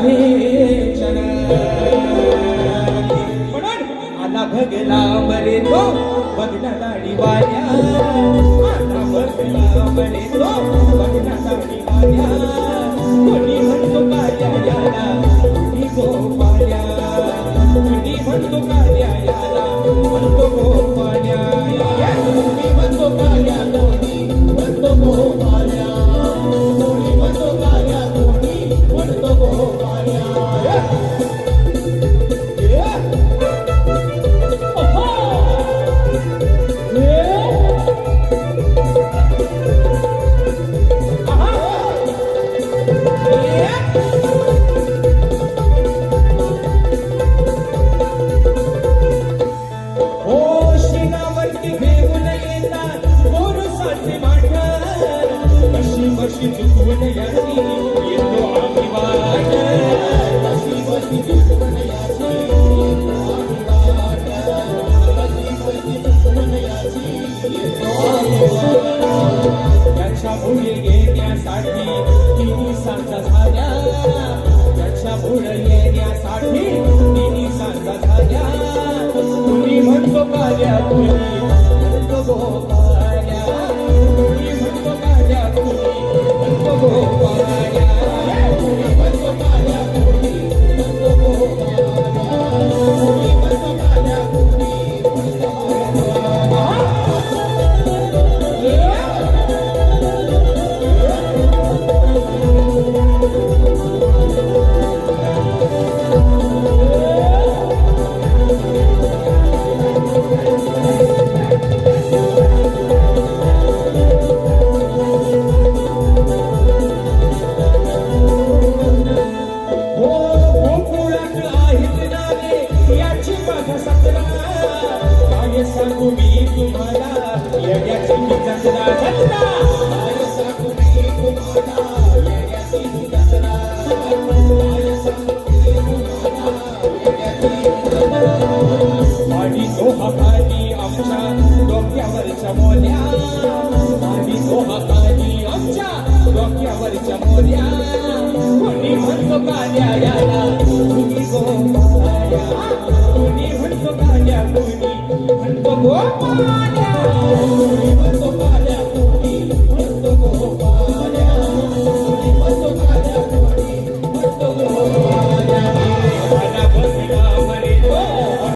राधेच्या म्हणून आला भगला मरे तो बघना दाढी वाल्या आला भगला मरे तो बघना दाढी वाल्या कोणी म्हणतो काल्या याला कोणी गोपाल्या कोणी म्हणतो काल्या याला म्हणतो गोपाल्या कोणी म्हणतो काल्या कोणी म्हणतो गोपाल्या कोणी म्हणतो काल्या कोणी म्हणतो गोपाल्या कशी चुकवून याची येतो आम्ही वाट कशी चुकवून याची येतो आम्ही वाट कशी चुकवून याची येतो आम्ही वाट त्याच्या मुळे येण्यासाठी तिन्ही सांजा झाल्या त्याच्या मुळे येण्यासाठी तिन्ही सांजा झाल्या कुणी म्हणतो काल्या कुणी म्हणतो